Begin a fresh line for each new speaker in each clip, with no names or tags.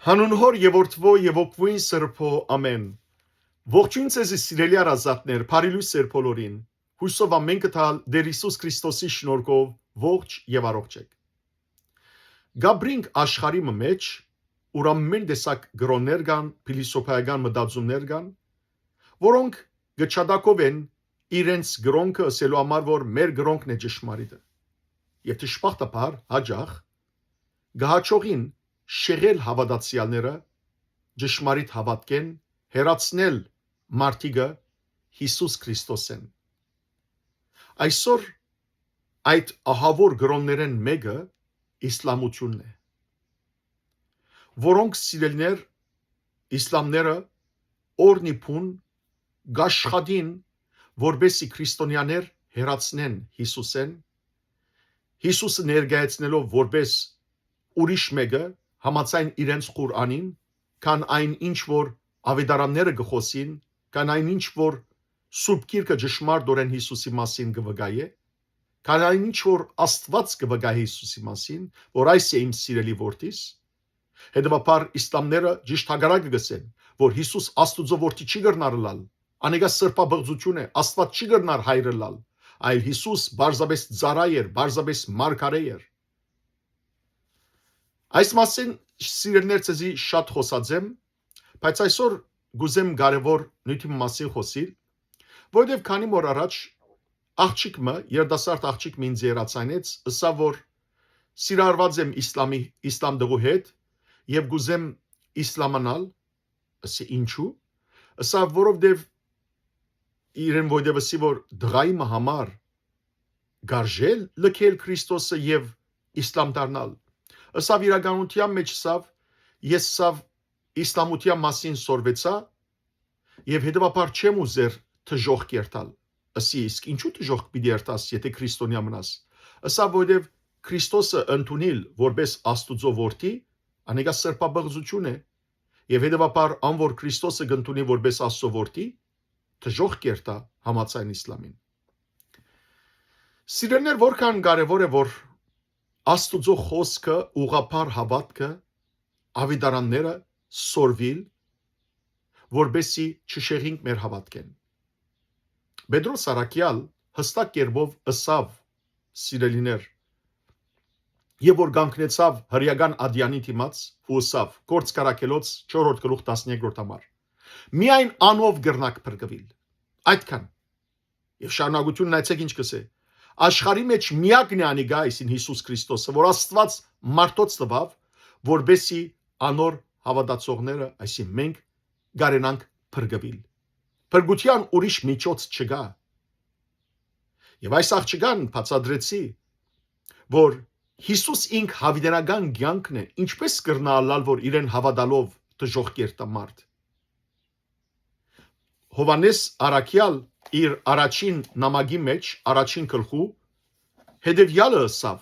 Հանուն հոր եւ որդվո եւ ոգվույն սրբո ամեն։ Ողջույն ցեզի սիրելի արազատներ, բարի լույս բոլորին։ Հույսով ամեն կտալ Տեր Հիսուս Քրիստոսի շնորհքով ողջ եւ առողջ եք։ Գաբրինգ աշխարհի մեջ ուր ամեն տեսակ գրոններ կան, փիլիսոփայական մտածումներ կան, որոնք գճադակով են իրենց գրոնքը ասելու համար, որ մեր գրոնքն է ճշմարիտը։ Եվ դժբախտաբար հաջող գահաճողին շեղել հավատացյալները ճշմարիտ հավատքեն հերացնել մարդիկը Հիսուս Քրիստոսեն։ Այսօր այդ ահավոր գրոններեն մեկը իսլամությունն է, որոնք սիրելներ իսլամները օրնիփուն գաշխադին որբեսի քրիստոնյաներ հերացնեն Հիսուսեն, Հիսուսը ներկայացնելով որբես ուրիշ մեկը համաձայն իրենց Ղուրանին, քան այն ինչ որ ավետարանները գխոսին, քան այն ինչ որ Սուրբ Գիրքը ճշմարտորեն Հիսուսի մասին կվկայե, քան այն ինչ որ Աստված կվկայե Հիսուսի մասին, որ այս է իմ սիրելի որդիս, հետևաբար իսլամները ճիշտ հակառակը գսեն, որ Հիսուս Աստուծո որդի չի գտնար լալ, անեգա սրբաբղծություն է, Աստված չի գտնար հայրը լալ, այլ Հիսուս բարձաբես ծառայ էր, բարձաբես մարգարե էր։ Այս մասին սիրելիներ ցեզի շատ խոսած եմ, բայց այսօր գուզեմ կարևոր նյութի մասին խոսիլ, որովհետև քանի որ առաջ աղջիկը, երիտասարդ աղջիկը ինձ երացանեց, ըսա որ սիրարված եմ իսլամ դղու հետ եւ գուզեմ իսլամանալ, ասի ինչու, ըսա որովհետև իրեն ոյդևսի որ դղայի համար գարժել լքել Քրիստոսը եւ իսլամ դառնալ, ըսա իրականության մեջ սավ ես սավ իսլամության մասին սորվեցա եւ հետեւաբար չեմ ուզեր թժող կերտալ, ասի իսկ ինչու թժող պիտի երտաս, եթե քրիստոնյա մնաս, ըսա որովհետև Քրիստոսը ընդունել որպես Աստուծո որդի, անեգա սրբաբղծություն է եւ հետեւաբար անոր Քրիստոսը կընդունի որպես Աստծո որդի, թժող կերտա համաձայն իսլամին։ Սիրելիներ, որքան կարևոր է որ Աստուծո խոսքը, ուղղափառ հավատքը, ավետարանները սորվիլ, որբեսի չշեղինք մեր հավատքեն։ Պետրոս Արաքյալ հստակ կերպով ըսավ սիրելիներ, եւ որ կանգնեցավ հրեական ադյանի դիմաց ու ըսավ Գործ Կարաքելոց 4-րդ գլուխ 13-րդ համար։ Միայն անով գրնակ փրկվել։ Այդքան։ Եվ շարունակությունն այցեք ինչ կսե։ Աշխարհի մեջ միակն է անիգա այսին Հիսուս Քրիստոսը, որ Աստված մարդոց տվավ, որբեսի անոր հավատացողները, այսին մենք գարենանք փրկվել։ Փրկության ուրիշ միջոց չկա։ Եվ այս աղջկան բացադրեցի, որ Հիսուս ինք հավիտենական կյանքն է, ինչպես կրնալալ, որ իրեն հավատալով դժող կերտա մարդ։ Հովանես Արաքյալ իր առաջին նամակի մեջ, առաջին գլխու, հետևյալը ասավ,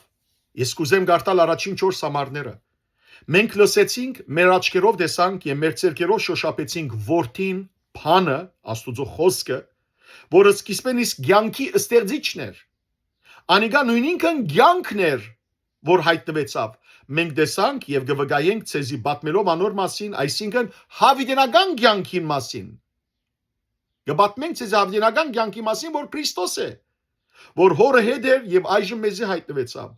ես կուզեմ գարտալ առաջին 4 համարները։ Մենք լսեցինք, մեր աչքերով տեսանք եւ մեր ցերկերով շոշափեցինք որդին, փանը, Աստուծո խոսքը, որը սկիզբեն իսկ կյանքի ստեղծիչն էր։ Անիգա նույնինքն կյանքն էր, որ հայտնվեցավ։ Մենք տեսանք եւ կվկայենք ցեզի պատմելով անոր մասին, այսինքն հավիտենական կյանքի մասին։ Կպատմենք ցեզի հավիտենական կյանքի մասին, որ Քրիստոս է, որ հորը հետ էր եւ այժմ մեզի հայտնվեցավ։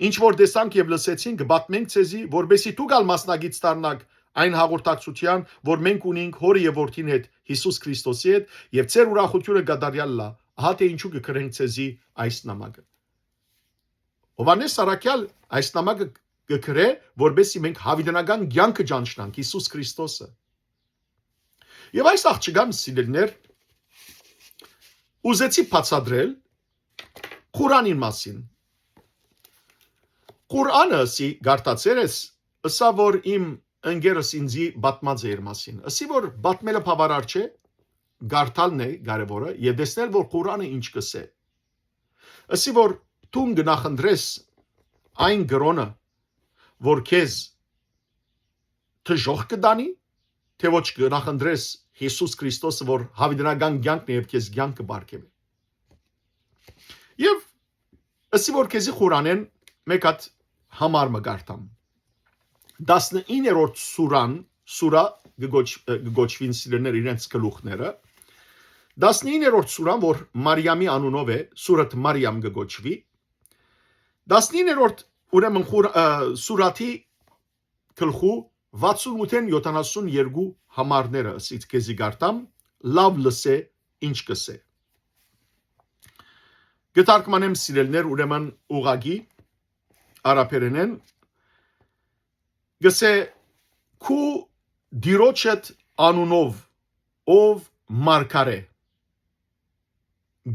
Ինչ որ տեսանք եւ լսեցինք, կպատմենք ցեզի, որբեսի դուք ալ մասնագից դառնաք այն հաղորդակցության, որ մենք ունենք հորը եւ որդին հետ, Հիսուս Քրիստոսի հետ, եւ ծեր ուրախությունը կդարյալ լա։ Ահա թե ինչու կգրենք ցեզի այս նամակը։ Հովանես Արաքյալ այս նամակը կգրե, որբեսի մենք հավիտենական կյանքը ճանչնանք Հիսուս Քրիստոսը։ Եվ այս աղջկան սիրելիներ ուզեցի բացատրել Ղուրանին մասին։ Ղուրանը ասի գարտացեր ես, ըսա որ իմ ընկերս ինձի պատմած է իր մասին։ Ասի որ պատմելը բավարար չէ, գարտալն է կարևորը եւ տեսնել որ Ղուրանը ինչ կսե։ Ասի որ դու գնախնդրես այն գրոնը, որ քեզ թժող կդանի, թե ոչ գնախնդրես Հիսուս Քրիստոսը, որ հավիտենական կյանքն է եւ քեզ կյանքը բարգեւի։ Եվ ասի որ քեզի Ղուրանեն մեկ հատ համար մը գարտամ։ 19-րդ սուրա գոչվին սիրելիներ իրենց գլուխները 19-րդ սուրան որ Մարիամի անունով է սուրաթ Մարիամ գոչվի 19-րդ ուրեմն սուրաթի գլխու 68-ն 72 համարները ասից քեզի գարտամ լավ լսե ինչ կսե գտարկմանեմ սիրելիներ ուրեմն ուղագի արաբերենեն գսե քու դիրոջդ անունով ով մարգարե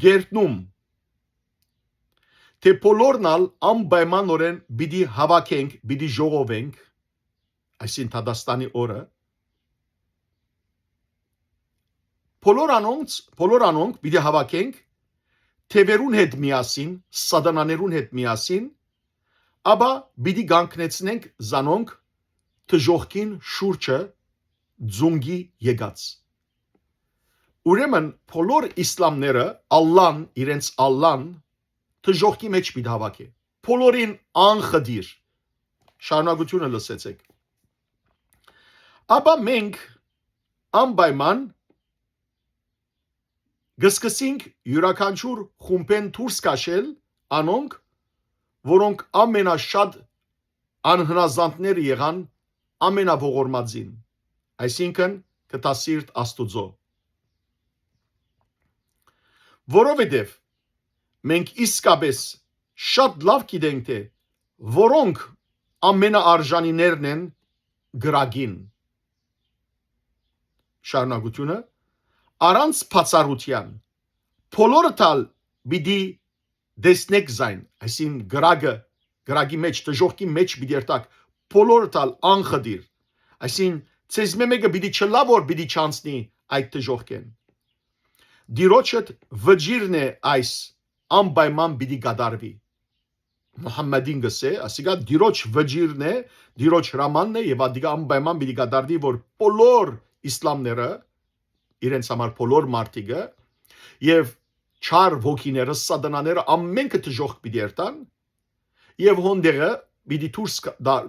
գերտնում թե բոլորնալ անպայմանորեն պիտի հավաքենք պիտի ժողովենք այսին Թադաստանի օրը բոլոր անոնք պիտի հավաքենք թևերուն հետ միասին սատանաներուն հետ միասին ապա պիտի գանքնեցնենք զանոնք թժողքին շուրջը ձունգի եկած ուրեմն բոլոր իսլամները Ալլան իրենց Ալլան թժողքի մեջ պիտի հավաքե բոլորին անխդիր շարունակությունը լսեցեք ապա մենք անպայման գսկսենք յուրաքանչյուր խումբեն դուրս կաշել անոնք որոնք ամենաշատ անհնազանդները եղան ամենաողորմածին այսինքն կտասիրտ աստուծո որովհետև մենք իսկապես շատ լավ գիտենք թե որոնք ամենաարժանիներն են գրագին շարունակությունը առանց բացառության բոլորը տալ պիտի դեսնեք զայն այսին գրագի մեջ դժողքի մեջ պիտի երտակ բոլորը տալ անխդիր այսին ցեզ մեկը պիտի չլա որ պիտի չանցնի այդ դժողքեն դիրոջդ վճիրն է այս անպայման պիտի գադարվի Մուհամմադին գսե ասիկա դիրոջ վճիրն է դիրոջ հրամանն է եւ ադիգա անպայման պիտի գադարվի որ բոլոր իսլամները իրենց համար բոլոր մարտիկը եւ չար ոգիները սատանաները ամենքը դժող պիտի երտան եւ հոնդերը պիտի դուրս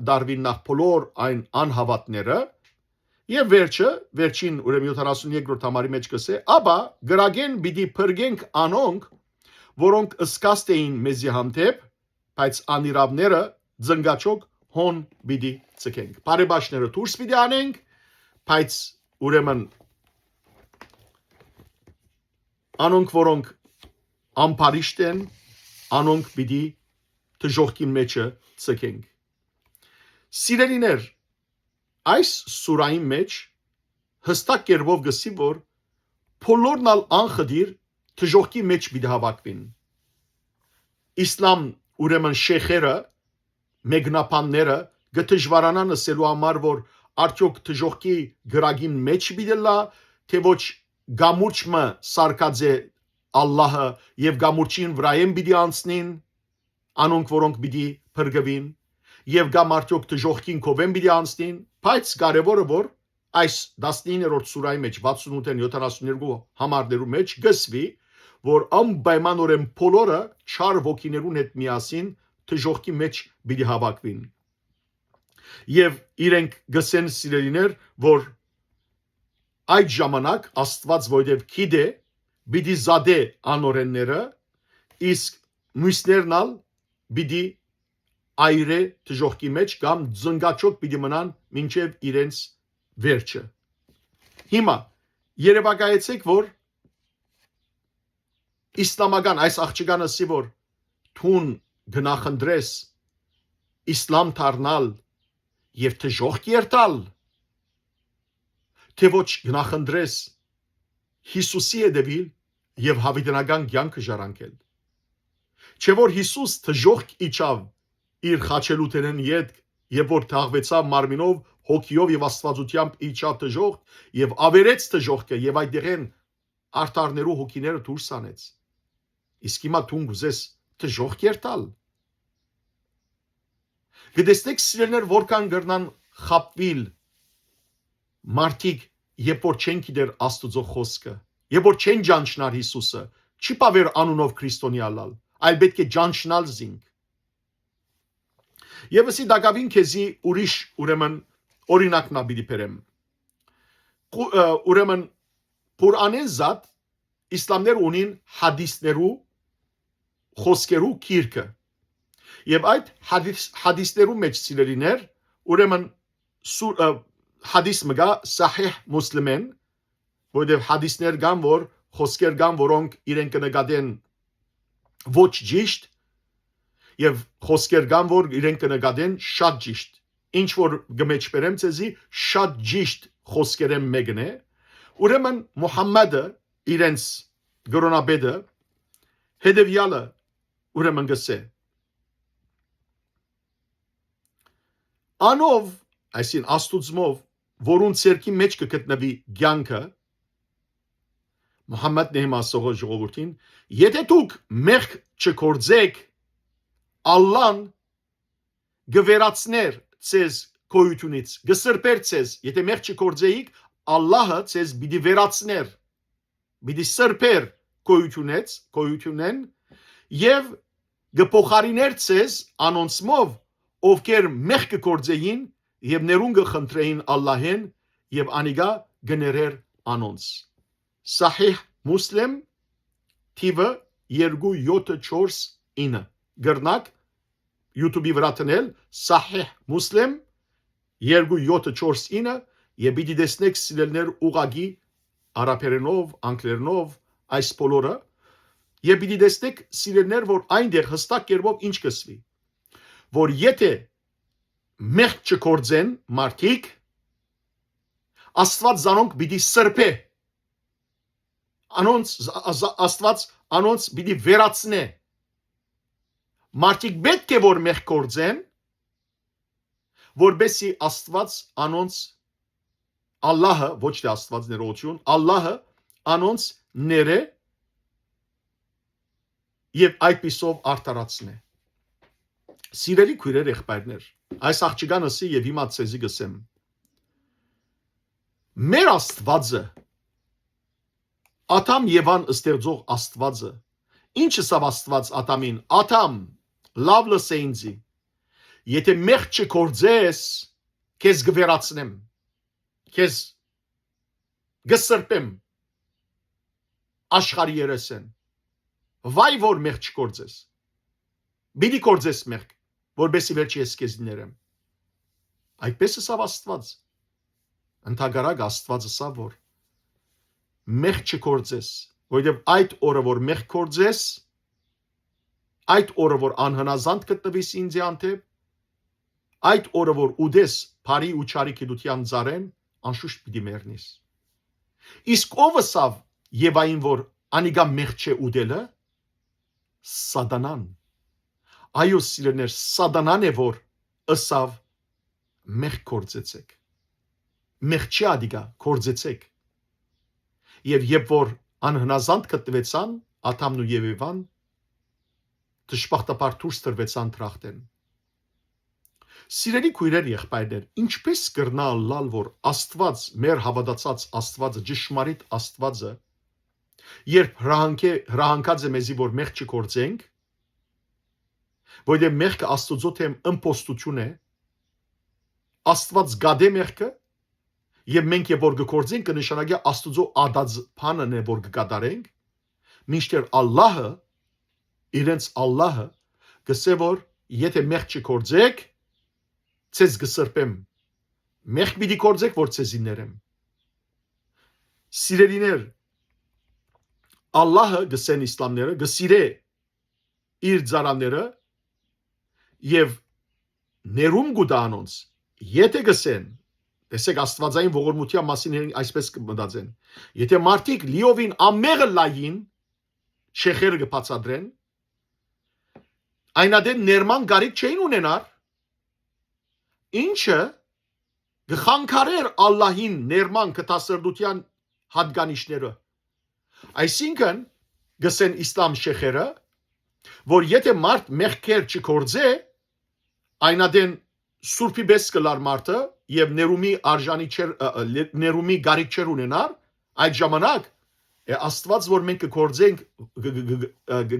դարվին նախ բոլոր այն անհավատները եւ վերջին ուրեմն 72-րդ համարի մեջ կսե ապա գրագեն պիտի փրկենք անոնք որոնք ըսկաստ էին մեզի հանդեպ բայց անիրավները զնգաչոք հոն պիտի ցկենք բարեբաշները դուրս պիտի անենք բայց ուրեմն անոնք որոնք ամբարիշտ են անոնք պիտի դժողքի մեջը ցկենք սիրելիներ այս սուրայի մեջ հստակ կերպով գսի որ բոլորնալ անխդիր դժողքի մեջ պիտի հավաքվին իսլամ ուրեմն շեխերը մեկնաբանները գտժվարանան ասելու համար որ արդյոք դժողքի գրագին մեջ պիտի լա թե ոչ գամուրջը սարկած է Ալլահը եւ գամուրջին վրայեն պիտի անցնին անոնք որոնք պիտի փրկվին եւ գամ արդյոք դժողքին կովեն պիտի անցնին բայց կարևորը որ այս 19-րդ սուրայի մեջ 68-ն 72 համարներու մեջ գսվի որ անպայմանորեն բոլորը չար ոգիներուն հետ միասին դժողքի մեջ պիտի հավաքվին եւ իրենք գսեն սիրելիներ որ այդ ժամանակ Աստված որովհետեւ գիտե պիտի զադե անօրենները իսկ մյուսներն ալ պիտի այրե դժողքի մեջ կամ զնգաչոք պիտի մնան մինչև իրենց վերջը հիմա երևակայեցեք որ իսլամական այս աղջկանը ասի որ թուն գնախնդրես իսլամ դառնալ եւ դժողք երթալ թե ոչ գնախնդրես Հիսուսի հետևիլ եւ հավիտենական կյանքը ժառանգել չէ որ Հիսուս դժողք իջավ իր խաչելութենեն յետ եւ որ թաղվեցավ մարմինով հոգիով եւ աստվածությամբ իջավ դժողք եւ ավերեց դժողքը եւ այդտեղեն արտարներու հոգիները դուրս անեց իսկ հիմա դու գուզես դժողք երթալ գտեսնեք սիրելիներ որքան գրնան խապվիլ մարդիկ երբ որ չեն գիտեր Աստուծո խոսքը երբ որ չեն ճանչնար Հիսուսը չի պավեր անունով քրիստոնյալալ այլ պետք է ճանչնալ զինք Եվ ասի դակավին քեզի ուրիշ ուրեմն օրինակն աբիդի բերեմ։ Ուրեմն Ղուրանեն զատ իսլամներ ունին հադիսներու խոսքերու քիրքը։ Եվ այդ հադիսներու մեջ սիրելիներ ուրեմն հադիս մգա սահիհ մուսլիմեն, որովհետև հադիսներ կան, որ խոսքեր կան, որոնք իրեն կնկատեն ոչ ճիշտ, եւ խոսքեր կան, որ իրեն կնկատեն շատ ճիշտ։ Ինչ որ գմեջբերեմ ցեզի շատ ճիշտ խոսքերեն մեկն է, ուրեմն Մուհամմադը իրենց գրոնաբեդը հետևյալը ուրեմն գսե անով այսին աստուծմով որուն ցերքի մեջ կգտնվի ցանկը Մուհամմադն է ասողը ժողովրդին եթե դուք մեղք չկործեք Ալլան գվերացներ ցեզ կոյությունից գսրբեր ցեզ եթե մեղք չկործեիք Ալլահը ցեզ պիտի վերացներ պիտի սրբեր կոյությունեն եւ գփոխարիներ ցեզ անոնցմով ովքեր մեղք կործեին եւ ներուն կխնդրեին Ալլահեն եւ անիգա գներեր անոնց Սահիհ Մուսլիմ թիվը 2749 գրնակ YouTube-ի վրա տնել Սահիհ Մուսլիմ 2749 եւ պիտի տեսնեք սիրելներ ուղագի արաբերենով, անգլերենով այս բոլորը եւ պիտի տեսնեք սիրելներ որ այնտեղ հստակ կերպով ինչ կսվի որ եթե մեղք չկործեն մարդիկ Աստված զանոնք պիտի սրբե Աստված անոնց պիտի վերացնե մարդիկ պետք է որ մեղք կործեն որբեսի Աստված անոնց Ալլահը ոչ թե Աստված ներողություն Ալլահը անոնց ները եւ այդպիսով արտարացնե Սիրելի քույրեր եղբայրներ այս աղջիկան ասի եւ հիմա ցեզի գսեմ մեր Աստվածը Աթամ Եվան ստեղծող Աստվածը ինչը սավ Աստված Աթամին Աթամ լավ լսեինձի եթե մեղք չկործես քեզ գվերացնեմ քեզ գսրբեմ աշխարհի երեսեն վայ որ մեղք չկործես բիդի կործես մեղք որբեսի վերջի ես քեզ ներեմ այդպես է սավ Աստված ընդհանրակ Աստվածը սավ որ մեղք չկործես որովհետև այդ օրը որ մեղք կործես այդ օրը որ անհնազանդ գտնվիս ինձ անտեպ այդ օրը որ ուդես բարի ու չարի գիտության ծառեն անշուշտ պիտի մեռնես իսկ ով ասավ Եվային որ անիգա մեղք չէ ուդելը Սատանան այո սիրելիներ Սատանան է որ ասավ մեղք կործեցեք մեղք չի ադիգա կործեցեք եւ երբ որ անհնազանդ գտնվեցան Աթամն ու Եվան դժբախտաբար դուրս տրվեցան դրախտեն Սիրելի քույրեր եղբայրներ ինչպես կրնա լալ որ Աստված մեր հավատացած Աստվածը ճշմարիտ Աստվածը երբ հրահանգած է մեզի որ մեղք չկործենք որովհետև մեղքը Աստծո թեմ ըմպոստություն է Աստված գադե մեղքը եւ մենք երբ որ գործենք կնշանակի Աստծո ադած բանն է որ կկատարենք մինչդեռ Ալլահը իրենց Ալլահը գսե որ եթե մեղք չկործեք ցեզ գսրբեմ մեղք պիտի կործեք որ ցեզի ներեմ սիրելիներ Ալլահը գսեն իսլամները գսիրե իր ծառաները եւ ներում գուտանոնց եթե գսեն տեսեք աստվածային ողորմության մասին այսպես կմտածեն եթե մարդիկ լիովին ամեղը լային շեխերը կբացատրեն այնադեն ներման գարիք չէին ունենար ինչը գխանգարեր Ալլահին ներման կտասրդության հատկանիշները այսինքն գսեն իսլամ շեխերը որ եթե մարդ մեղքեր չկործե այնադեն Սուրբի բես կլար մարդը եւ ներումի արժանի չեր ներումի գարիք չեր ունենար այդ ժամանակ Աստված որ մենք կկործենք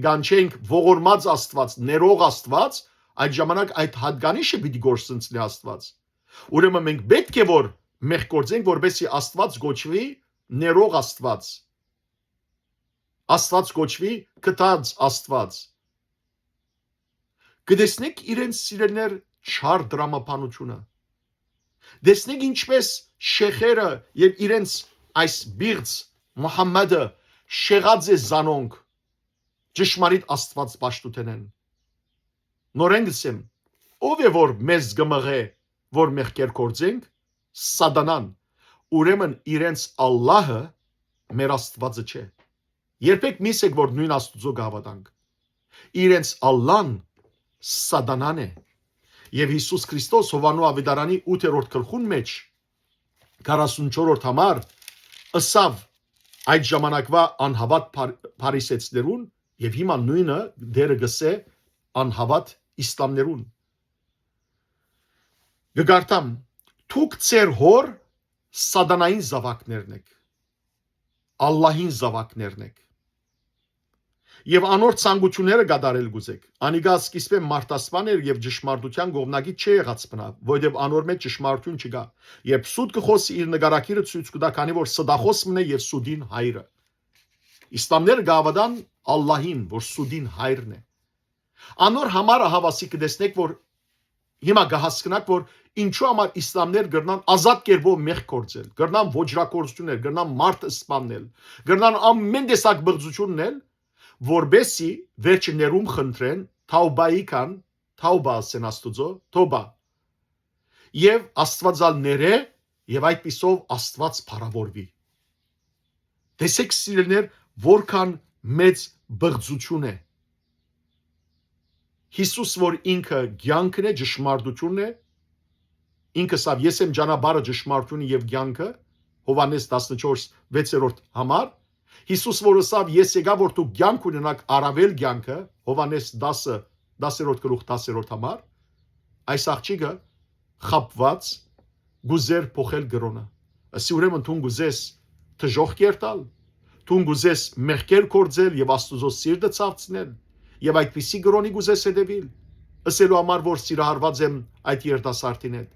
գանչենք ողորմած Աստված ներող Աստված այդ ժամանակ այդ հատկանիշը պիտի գործընծնի Աստված։ Ուրեմն մենք պետք է որ մեղ գործենք, որպեսզի Աստված գոչվի ներող Աստված։ Աստված գոչվի կտած Աստված։ Կտեսնեք իրենց սիրելիներ չար դրամապանությունը։ Տեսնեք ինչպես շեխերը եւ իրենց այս բիղծ Մուհամմադը շեղած է զանոնք ճշմարիտ Աստված պաշտութենեն։ Նորեն գսեմ, ով է որ մեզ գմղե, որ մեղքեր կործենք, սատանան, ուրեմն իրենց Ալլահը մեր Աստվածը չէ։ Երբեք միսեք, որ նույն Աստուծո գավադանք։ Իրենց Ալլան սատանան է։ Եվ Հիսուս Քրիստոս Հովանու Ավետարանի 8-րդ գլխուն մեջ 44-րդ համար ըսավ այդ ժամանակվա անհավատ փարիսեցիներուն եւ հիմա նույնը դերը գսե անհավատ իսլամներուն։ Գգարտամ թուք ծեր հոր սատանային զավակներն եք, Ալլահին զավակներն եք։ Եվ անոր ցանկությունները գդարել գուզեք։ Անիգա սկիզբը մարտասպան էր եւ ճշմարտության գողնագի չի եղած բնավ, որովհետեւ անոր մեջ ճշմարտություն չկա։ Երբ սուտ կխոսի իր նկարակիրը ցույց կտա, քանի որ սդախոսմն է եւ սուդին հայրը։ Իսլամները գավադան Ալլահին, որ սուդին հայրն է։ Անոր համար հավասի կտեսնեք, որ հիմա կհասկնաք, որ ինչու համար իսլամներ գրնան ազատ կերպով մեղք գործել, գրնան ոչրակորցություններ, գրնան մարդ սպանել, գրնան ամեն տեսակ բղծություններ, որբեսի վերջներում խնդրեն թաուբայի կան, թաուբա ասեն Աստուծո, թոբա։ Եվ Աստվածալները եւ այդպիսով Աստված փառավորվի։ Տեսեք սիրելիներ, որքան մեծ բղծություն է։ Հիսուս որ ինքը կյանքն է, ճշմարտությունն է, ինքը ասավ ես եմ ճանապարհը, ճշմարտությունը եւ կյանքը, Հովանես 14:6 համար, Հիսուս որ ասավ ես եկա որ դու կյանք ունենաք առավել կյանքը, Հովանես 10:10 գլուխ 10 համար, այս աղջիկը խապված գուզեր փոխել գրոնը։ Ասի ուրեմն դու գուզես թժոխ տալ, դու գուզես մեղքեր կործել եւ Աստուծո սիրտը ցավցնել եւ այդպիսի գրոնի գուզես հետևիլ, ասելու համար որ սիրահարված եմ այդ երդասարտին հետ։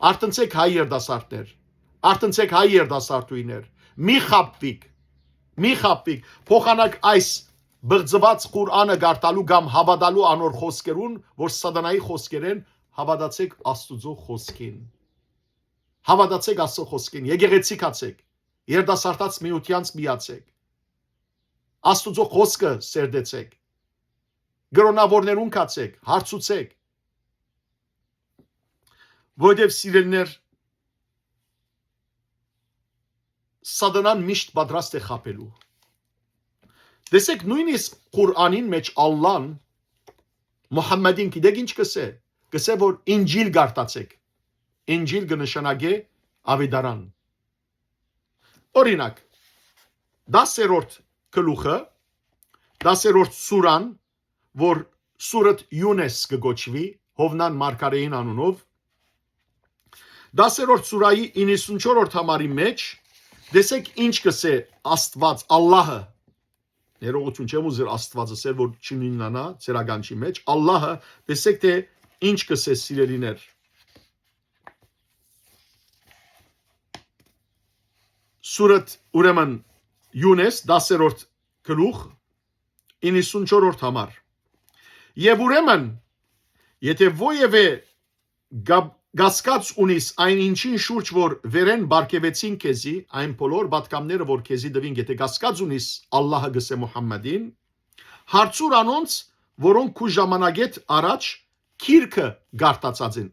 Արտնցեք հայ երդասարտներ, արտնցեք հայ երդասարտուիներ, մի խապվիկ, փոխանակ այս բղծված Ղուրանը գարտալու կամ հավատալու անոր խոսքերուն, որ սատանայի խոսքեր են, հավատացեք Աստուծո խոսքին։ Հավատացեք Աստծո խոսքին, եկեղեցիկացեք, երդասարտած միությանց միացեք։ Աստուծո խոսքը սերդեցեք։ Գրոնավորներուն կացեք, հարցուցեք։ Որովհետև սիրելիներ, սատանան միշտ պատրաստ է խաբելու։ Տեսեք նույնիսկ Ղուրանին մեջ Ալլան Մուհամմադին գիտեք ինչ կսե։ Կսե որ ինջիլ գարտացեք։ Ինջիլ կնշանակե ավետարան։ Օրինակ 10-րդ գլուխը 10-րդ սուրան, որ սուրաթ Յունես կգոչվի Հովնան Մարգարեին անունով, 10-րդ սուրայի 94-րդ համարի մեջ տեսեք ինչ կսե Աստված Ալլահը, ներողություն չեմ ուզել Աստվածը ասել, որ չնինանա ցերագանչի մեջ, Ալլահը տեսեք թե ինչ կսե սիրելիներ։ Սուրաթ ուրեմն Յունես 10-րդ գլուխ 94-րդ համար։ Եվ ուրեմն եթե ովևէ գասկած ունիս այն ինչին շուրջ որ վերեն բարգեւեցին քեզի, այն բոլոր պատկամները որ քեզի դվին, եթե գասկած ունիս Ալլահը գսե Մուհամմադին, հարցուր անոնց, որոնք քու ժամանակետ առաջ քիրքը գարտացած են,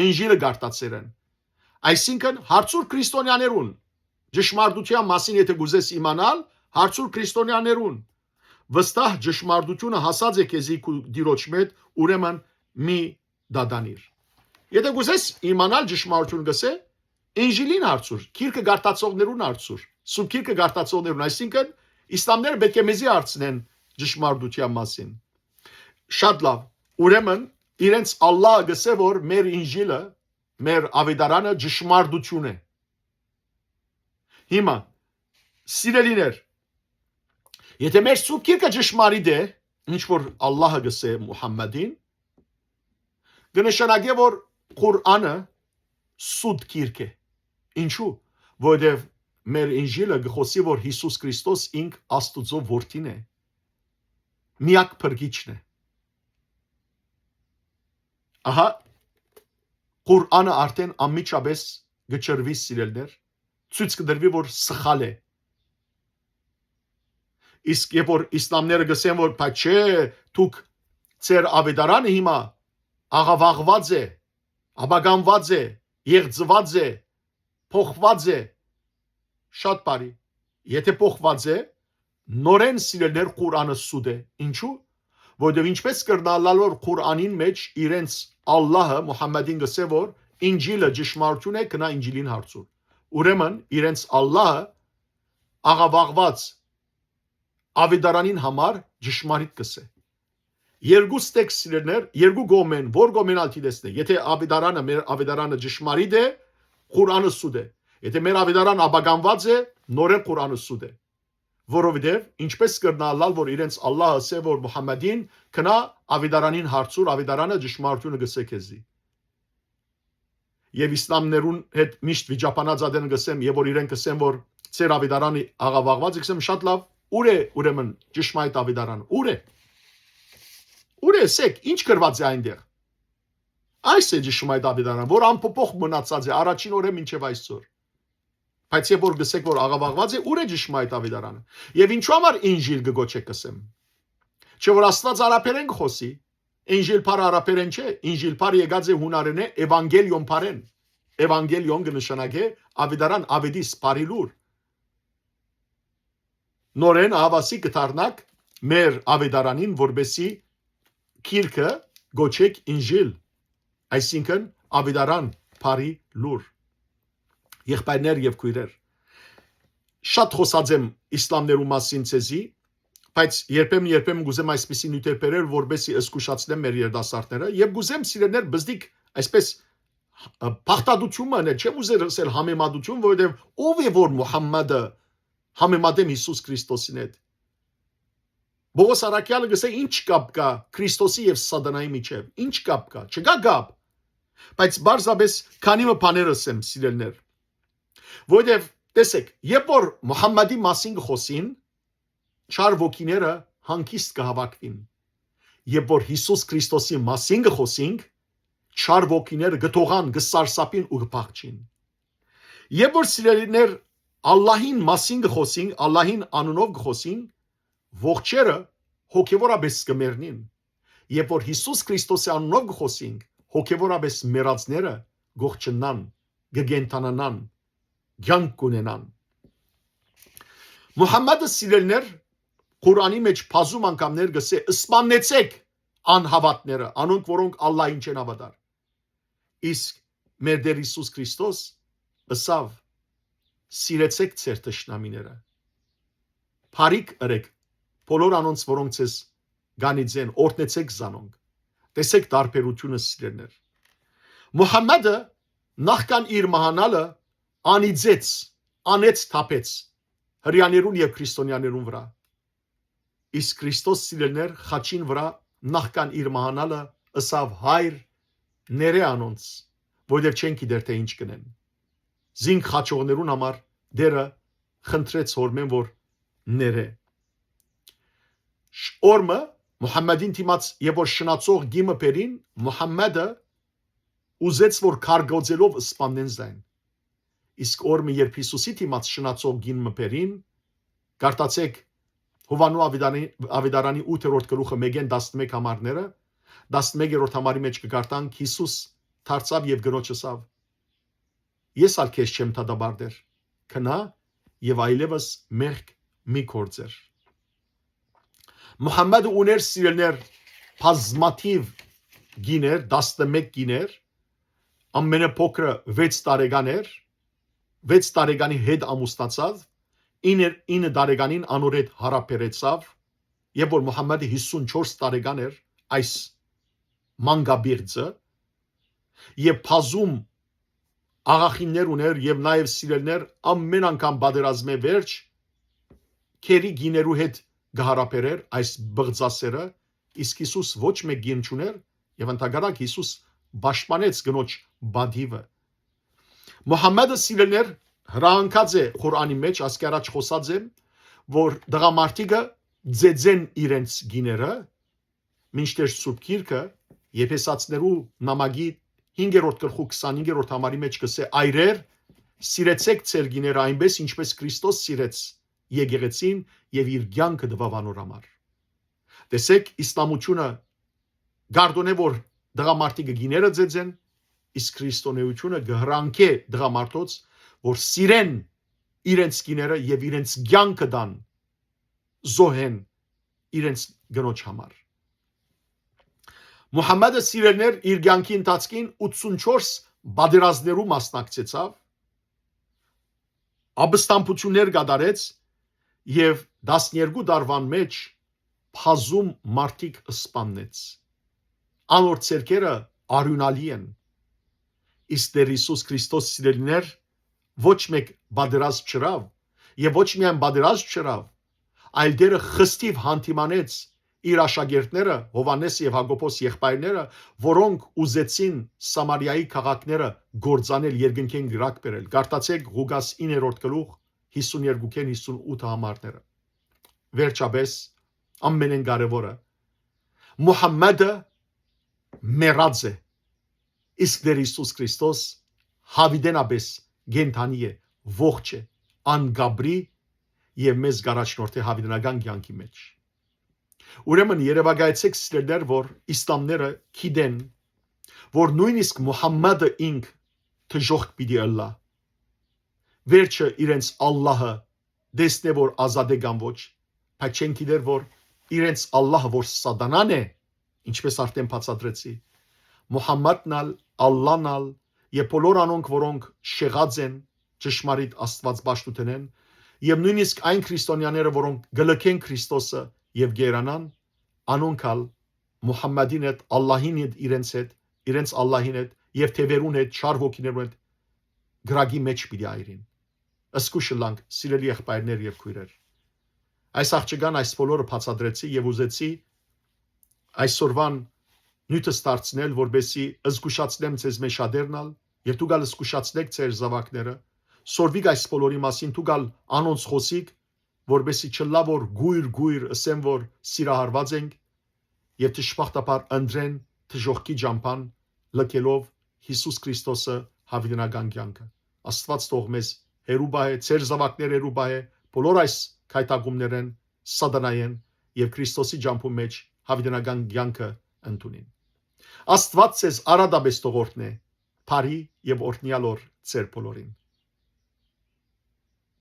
ինջիլը գարտացել են։ Այսինքն հարցուր քրիստոնյաներուն, ճշմարտության մասին եթե գուզես իմանալ, հարցուր քրիստոնյաներուն։ Վստահ ճշմարտությունը հասած է քեզի քու դիրոջ մեջ, ուրեմն մի դադանիր։ Եթե գուզես իմանալ ճշմարտություն գսե, ինջիլին հարցուր, քիրքը գարտացողներուն հարցուր, սուրբ քիրքը գարտացողներուն, այսինքն իսլամները պետք է մեզի հարցնեն ճշմարտության մասին։ Շատ լավ։ Ուրեմն իրենց Ալլահը գսե որ մեր ինջիլը, մեր ավետարանը ճշմարտություն է։ Հիմա սիրելիներ, եթե մեր սուրբ քիրքը ճշմարիտ է, ինչ որ Ալլահը գսե Մուհամմադին, կնշանակե որ Ղուրանը սուտ գիրք է։ Ինչու՞։ Որովհետև մեր ինժիլը գխոսի որ Հիսուս Քրիստոս ինք Աստուծո որդին է։ Միակ փրկիչն է։ Ահա Ղուրանը արդեն անմիջապես գճրվի սիրելներ, ցույց կդրվի որ սխալ է։ Իսկ երբ որ իսլամները գսեն որ բա չէ, դուք ծեր ավետարանը հիմա աղավաղված է, աբագանված է, եղծված է, փոխված է, շատ բարի։ Եթե փոխված է, նորեն սիրելներ Ղուրանը սուտ է։ Ինչու՞։ Որովհետև ինչպես կրնալալ որ Ղուրանին մեջ իրենց Ալլահը Մուհամմադին գսե որ ինջիլը ճշմարտություն է, կնա ինջիլին հարցուր։ Ուրեմն իրենց Ալլահը աղավաղված ավետարանին համար ճշմարիտ կսե։ Երկու տեքստներ, երկու գոմեն, որ գոմենալ դիտեսնե։ Եթե ավետարանը մեր ավետարանը ճշմարիտ է, Ղուրանը սուտ է։ Եթե մեր ավետարանը աբագանված է, նորեն Ղուրանը սուտ է։ Որովհետև ինչպես կրնալալ որ իրենց Ալլահը ասե որ Մուհամմադին կնա ավետարանին հարցուր, ավետարանը ճշմարտությունը գսե քեզի։ Եվ իսլամներուն հետ միշտ վիճապանած ադեն գսեմ, եւ որ իրենք գսեն որ ծեր ավետարանի աղավաղված, գսեմ շատ լավ, ուր է ուրեմն ճշմարիտ ավետարանը, ուր է։ Ուր է սեք, ինչ գրված է այնտեղ։ Այս է ճշմարիտ ավետարանը, որ անփոփոխ մնացած է առաջին օրը մինչև այսօր։ Բայց երբ որ գսեք որ աղավաղված է, ուր է ճշմարիտ ավետարանը։ Եվ ինչու համար ինժիլ գոչեք կսեմ։ Չէ որ Աստված արաբերեն խոսի, ինժիլ բառը արաբերեն չէ, ինժիլ բառը եկած է հունարեն է Էվանգելիոն բառեն։ Էվանգելիոն կնշանակե ավետարան ավետիս բառի լուր։ Նորեն հավասի կդառնակ մեր ավետարանին որբեսի քիրքը գոչեք ինժիլ, այսինքն ավետարան բառի լուր։ Եղբայրներ եւ քույրեր, շատ խոսած եմ իսլամներու մասին ցեզի, բայց երբեմն գուզեմ այսպիսի նյութեր բերել, որբեսի զսկուշացնեմ մեր երդասարտները եւ գուզեմ սիրելներ բզդիկ այսպես փախտadutումը ներ, չեմ ուզել ասել համեմատություն, որովհետեւ ով է որ Մուհամմադը համեմատեմ Հիսուս Քրիստոսին հետ։ Բողոս Արաքյալը գսե ինչ կապ կա Քրիստոսի եւ Սատանայի միջեւ, ինչ կապ կա, չկա կապ։ Բայց բարձրապես քանի մը բաներ ասեմ սիրելներ։ Որովհետև տեսեք, երբ որ Մուհամմադի մասին խոսին, չար ոգիները հանգիստ կհավաքվին։ Երբ որ Հիսուս Քրիստոսի մասին խոսենք, չար ոգիները գտողան, գսարսափին ու գփախչին։ Երբ որ սիրելիներ Ալլահին մասին խոսենք, Ալլահին անունով խոսենք, ողջերը հոգևորապես կմեռնին։ Երբ որ Հիսուս Քրիստոսի անունով խոսենք, հոգևորապես մեռածները գողջնան, գգենտանանան, ցանկ կունենան։ Մուհամմադը սիրելներ Ղուրանի մեջ բազում անգամներ գսե սպանեցեք անհավատները, անոնք որոնք Ալլահին չեն հավատար։ Իսկ մեր Տեր Հիսուս Քրիստոս ըսավ սիրեցեք ձեր թշնամիները։ Փարիկ ըրեք բոլոր անոնց որոնք ցես գանիձեն օրտնեցեք զանոնք։ Տեսեք տարբերությունը սիրելներ։ Մուհամմադը նախքան իր մահանալը անիծեց, անեց թափեց հрьяաներուն եւ քրիստոնյաներուն վրա։ Իսկ Քրիստոս սիրելներ խաչին վրա նախքան իր մահանալը ըսավ հայր ներե անոնց, որովհետև չեն գիտեր թե ինչ կնեն։ Զինք խաչողներուն համար դերը խնդրեց հորմեն որ ներե։ Օրմը Մուհամմադին դիմաց եւ որ շնացող գիմը բերին, Մուհամմադը ուզեց որ քարգոծելով սպանեն զայն։ Իսկ օրմը երբ Հիսուսի դիմաց շնացող գիմը բերին, գարտացեք Հովանու ավետարանի 8-րդ գլուխը 1-11 համարները, 11-րդ համարի մեջ կգարտանք Հիսուս դարձավ եւ գրոջսավ։ Ես ալ քեզ չեմ դադարդեր, քնա եւ այլևս մեղք մի կործեր։ Մուհամմադը ուներ սիրելներ բազմաթիվ գիներ, 11 գիներ, ամենափոքրը 6 տարեկան էր, 6 տարեկանի հետ ամուսնացավ, 9 տարեկանին անոր հետ հարաբերեցավ, եւ որ Մուհամմադը 54 տարեկան էր, այս մանգաբիղձը եւ բազում աղախիններ ուներ եւ նաեւ սիրելներ ամեն անգամ բادرազմե վերջ քերի գիներու հետ գահարապերեր այս բղծասերը, իսկ Հիսուս ոչ մեկ գին չուներ եւ ընդհանրակ Հիսուս պաշտպանեց գնոջ բադիվը։ Մուհամմեդը սիրելներ հրահանգած է Ղուրանի մեջ, ասկի առաջ խոսած է, որ դղամարդիկը ձեձեն իրենց գիները, մինչդեռ Սուրբ Գիրքը Եփեսացիներու նամակի 5-րդ գլխու 25-րդ համարի մեջ կսե այրեր սիրեցեք ձեր գիները այնպես ինչպես Քրիստոս սիրեց եկեղեցին եւ իր կյանքը տվավ անոր համար։ Տեսեք իսլամությունը գարդոնե որ դղամարդիկը գիները ձեձեն, իսկ քրիստոնեությունը գհրանքե դղամարդոց որ սիրեն իրենց գիները եւ իրենց կյանքը դան զոհեն իրենց գնոջ համար։ Մուհամմեդը սիրելներ իր կյանքի ընթացքին 84 բادرազներու մասնակցեցավ, ապստամբություններ կատարեց եւ 12 տարվան մեջ բազում մարդիկ սպանեց։ Անոր ցերկերը արյունալի են։ Իսկ Տեր Հիսուս Քրիստոս սիրելիներ ոչ մեկ բادرազ չրավ եւ ոչ միայն բادرազ չրավ, այլ դերը խստիվ հանդիմանեց իր աշակերտները Հովանես եւ Հակոբոս եղբայրները, որոնք ուզեցին Սամարիայի քաղաքները գործանել երկնքեն գրակ բերել։ Գարտացեք Ղուկաս 9-րդ գլուխ 52-ին 58 համարները։ Վերջապես ամենեն կարևորը Մուհամմեդը մեռած է, իսկ Տեր Հիսուս Քրիստոս հավիտենապես գենթանի է, ողջ է, անգաբրի եւ մեզ գարաչնորդ է հավիտենական կյանքի մեջ։ Ուրեմն երևակայեցեք սիրելիներ, որ իսլամները գիտեն, որ նույնիսկ Մուհամմեդը ինք թժողք պիտի ըլլա։ Վերջը իրենց Ալլահը դեսնե որ ազատ է կամ ոչ, բայց չեն գիտեր որ իրենց Ալլահը որ սատանան է, ինչպես արդեն բացատրեցի, Մուհամմադն ալ, Ալլահն ալ եւ բոլոր անոնք, որոնք շեղած են ճշմարիտ Աստված պաշտութենեն, եւ նույնիսկ այն քրիստոնյաները, որոնք գլքեն Քրիստոսը եւ գերանան, անոնքալ Մուհամմադին հետ, Ալլահին հետ, իրենց Ալլահին հետ եւ թևերուն հետ, չար ոգիներուն հետ գրագի մեջ պիտի այրին։ Ասկուշլանք սիրելի եղբայրներ եւ քույրեր։ Այս աղջկան այս բոլորը բացատրեցի եւ ուզեցի այսօրվան նյութս դարձնել, որբեսի զգուշացնեմ ձեզ մեջ շատերնալ եւ դու գալ զգուշացնեք ձեր զավակները, սորվիկ այս բոլորի մասին դու գալ անոնց խոսիկ, որբեսի չլա որ գույր ասեմ որ սիրահարված ենք եւ դժբախտաբար ընտրեն թժողքի ջամփան լքելով Հիսուս Քրիստոսը հավիտենական կյանքը։ Աստված թող մեզ հերու բայ ձեր զավակներ հերու բայ բոլոր այս քայթագումներեն սատանայեն եւ Քրիստոսի ջամփու մեջ հավիտենական կյանքը ընդունին։ Աստված ձեզ արադաբես թողորտնե, բարի եւ օրհնյալ օր ձեր բոլորին։